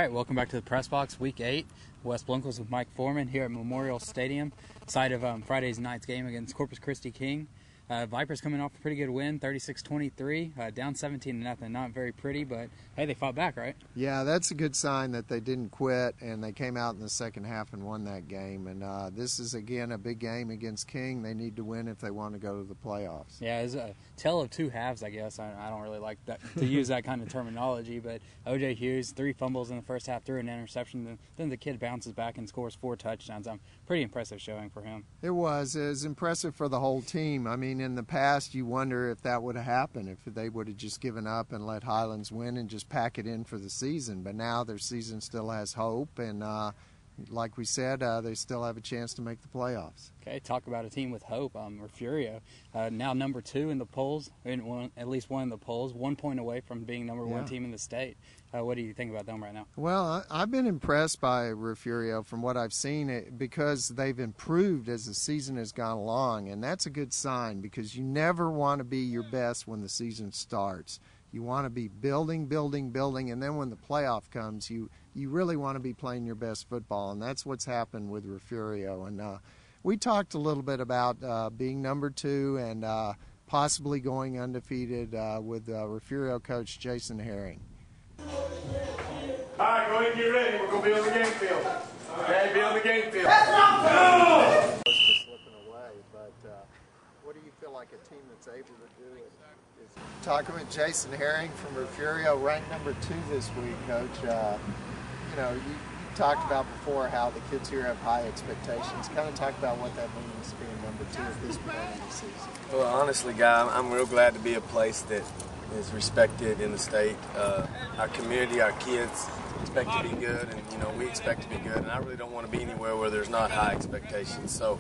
right, welcome back to the Press Box, Week 8. West Blinkles with Mike Foreman here at Memorial Stadium, site of Friday's night's game against Corpus Christi King. Vipers coming off a pretty good win, 36-23, down 17-0. Not very pretty, but hey, they fought back, right? Yeah, that's a good sign that they didn't quit, and they came out in the second half and won that game. And this is, again, a big game against King. They need to win if they want to go to the playoffs. Yeah, it's a tale of two halves, I guess. I don't really like that to use that kind of terminology, but O.J. Hughes, 3 fumbles in the first half, threw an interception. Then the kid bounces back and scores 4 touchdowns. Pretty impressive showing for him. It was impressive for the whole team. I mean, in the past, you wonder if that would have happened, if they would have just given up and let Highlands win and just pack it in for the season. But now their season still has hope, and like we said, they still have a chance to make the playoffs. Okay, talk about a team with hope. Refugio, now number 2 in the polls, at least one in the polls, 1 point away from being number 1 team in the state. What do you think about them right now? Well, I've been impressed by Refugio from what I've seen because they've improved as the season has gone along, and that's a good sign because you never want to be your best when the season starts. You want to be building, and then when the playoff comes, you really want to be playing your best football, and that's what's happened with Refugio. And we talked a little bit about being number 2 and possibly going undefeated with Refugio coach Jason Herring. All right, go ahead and get ready. We're going to be on the game field. Okay, be on the game field. That's just slipping away, but what do you feel like a team that's able to do it? Talking with Jason Herring from Refugio, ranked number 2 this week, Coach. You talked about before how the kids here have high expectations. Kind of talk about what that means being number 2 at this point in the season. Well, honestly, Guy, I'm real glad to be a place that is respected in the state. Our community, our kids expect to be good, and we expect to be good. And I really don't want to be anywhere where there's not high expectations. So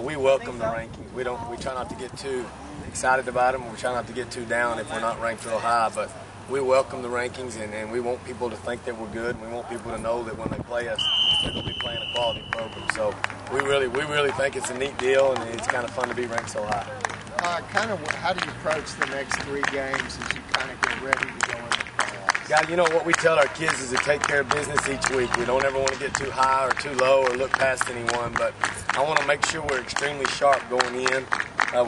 we welcome the rankings. We try not to get too excited about them. We try not to get too down if we're not ranked real high. But we welcome the rankings, and we want people to think that we're good. And we want people to know that when they play us, they're going to be playing a quality program. So we really think it's a neat deal, and it's kind of fun to be ranked so high. How do you approach the next 3 games as you kind of get ready to go into the playoffs? God, what we tell our kids is to take care of business each week. We don't ever want to get too high or too low or look past anyone, but I want to make sure we're extremely sharp going in.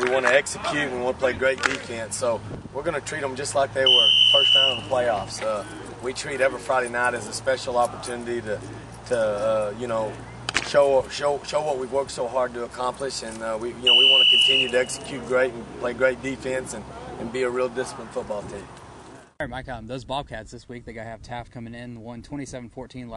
We want to execute. We want to play great defense. So we're going to treat them just like they were first round of the playoffs. We treat every Friday night as a special opportunity to show what we've worked so hard to accomplish, and we want to continue to execute great and play great defense and be a real disciplined football team. All right, Mike, those Bobcats this week, they got to have Taft coming in, won 27-14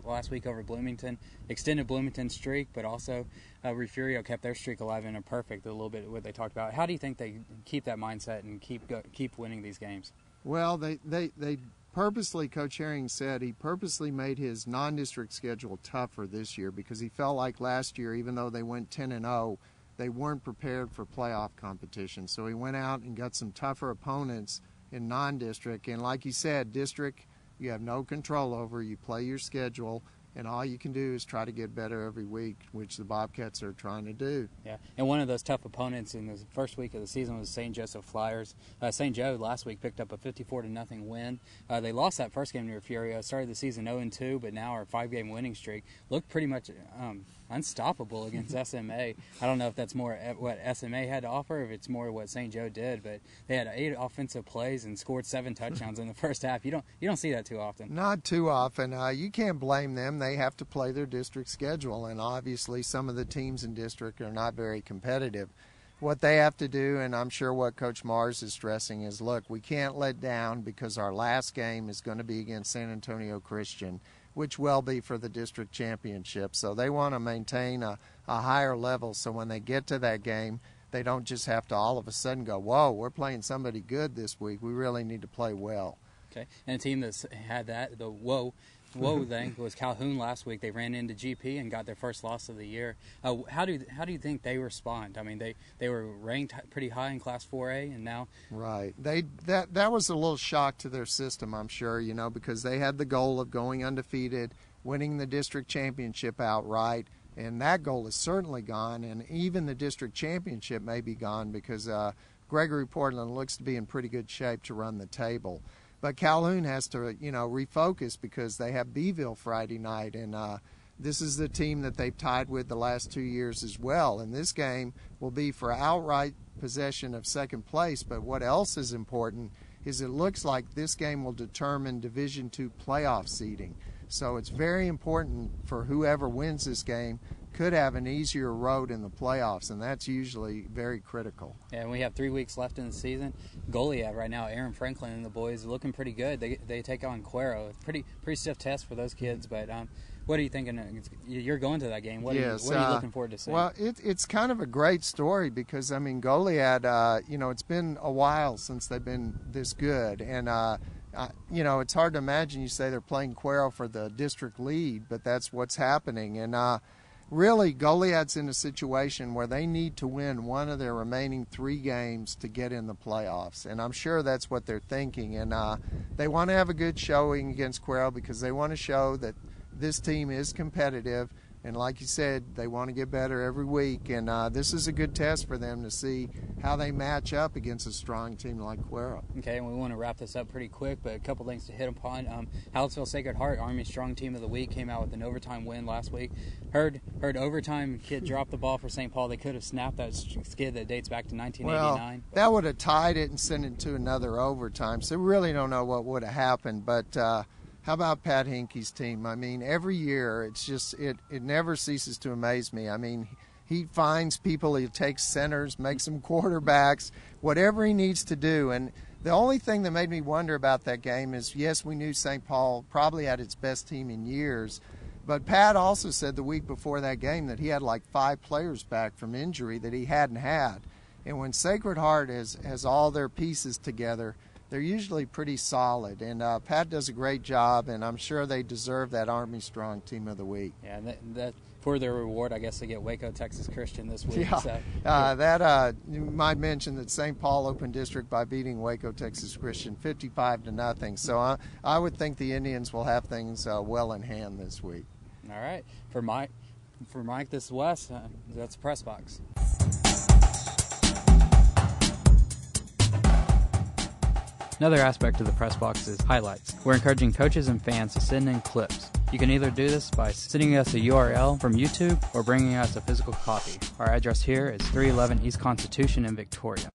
last week over Bloomington, extended Bloomington's streak, but also Refugio kept their streak alive in a perfect, a little bit what they talked about. How do you think they keep that mindset and keep winning these games? Well, they purposely, Coach Herring said, he purposely made his non-district schedule tougher this year because he felt like last year, even though they went 10-0, they weren't prepared for playoff competition. So he went out and got some tougher opponents in non-district. And like he said, district, you have no control over. You play your schedule, and all you can do is try to get better every week, which the Bobcats are trying to do. Yeah, and one of those tough opponents in the first week of the season was St. Joseph Flyers. St. Joe last week picked up a 54-0 win. They lost that first game to Refugio, started the season 0-2, but now our 5-game winning streak looked pretty much unstoppable against SMA. I don't know if that's more what SMA had to offer, or if it's more what St. Joe did, but they had 8 offensive plays and scored 7 touchdowns in the first half. You don't see that too often. Not too often. You can't blame them. They have to play their district schedule, and obviously some of the teams in district are not very competitive. What they have to do, and I'm sure what Coach Mars is stressing, is look, we can't let down because our last game is going to be against San Antonio Christian, which will be for the district championship. So they want to maintain a higher level so when they get to that game, they don't just have to all of a sudden go, whoa, we're playing somebody good this week. We really need to play well. Okay, and a team that's had that, the whoa thing, was Calhoun last week. They ran into GP and got their first loss of the year. How do you think they respond? I mean, they were ranked pretty high in Class 4A, and now right. That was a little shock to their system, I'm sure, because they had the goal of going undefeated, winning the district championship outright, and that goal is certainly gone. And even the district championship may be gone because Gregory Portland looks to be in pretty good shape to run the table. But Calhoun has to, refocus because they have Beeville Friday night, and this is the team that they've tied with the last 2 years as well. And this game will be for outright possession of second place. But what else is important is it looks like this game will determine Division II playoff seeding. So it's very important for whoever wins this game could have an easier road in the playoffs, and that's usually very critical. Yeah, and we have 3 weeks left in the season. Goliad right now, Aaron Franklin and the boys are looking pretty good. They take on Cuero. Pretty stiff test for those kids, but what are you thinking? You're going to that game. What are you looking forward to seeing? Well, it's kind of a great story because, Goliad, it's been a while since they've been this good, and it's hard to imagine you say they're playing Cuero for the district lead, but that's what's happening. And really, Goliad's in a situation where they need to win one of their remaining 3 games to get in the playoffs. And I'm sure that's what they're thinking. And they want to have a good showing against Cuero because they want to show that this team is competitive. And like you said, they want to get better every week. And this is a good test for them to see how they match up against a strong team like Cuero. Okay, and we want to wrap this up pretty quick, but a couple things to hit upon. Hallettsville Sacred Heart, Army Strong Team of the Week, came out with an overtime win last week. Heard overtime kid dropped the ball for St. Paul. They could have snapped that skid that dates back to 1989. Well, that would have tied it and sent it to another overtime. So we really don't know what would have happened, but how about Pat Hinkey's team? Every year, it's just it never ceases to amaze me. He finds people, he takes centers, makes them quarterbacks, whatever he needs to do. And the only thing that made me wonder about that game is, yes, we knew St. Paul probably had its best team in years, but Pat also said the week before that game that he had like 5 players back from injury that he hadn't had. And when Sacred Heart has all their pieces together, they're usually pretty solid, and Pat does a great job, and I'm sure they deserve that Army Strong Team of the Week. Yeah, that for their reward, I guess they get Waco, Texas Christian this week. Yeah, so. You might mention that St. Paul opened district by beating Waco, Texas Christian 55-0. So I would think the Indians will have things well in hand this week. All right, for Mike, this is Wes. That's PRESSBOX. Another aspect of the PRESSBOX is highlights. We're encouraging coaches and fans to send in clips. You can either do this by sending us a URL from YouTube or bringing us a physical copy. Our address here is 311 East Constitution in Victoria.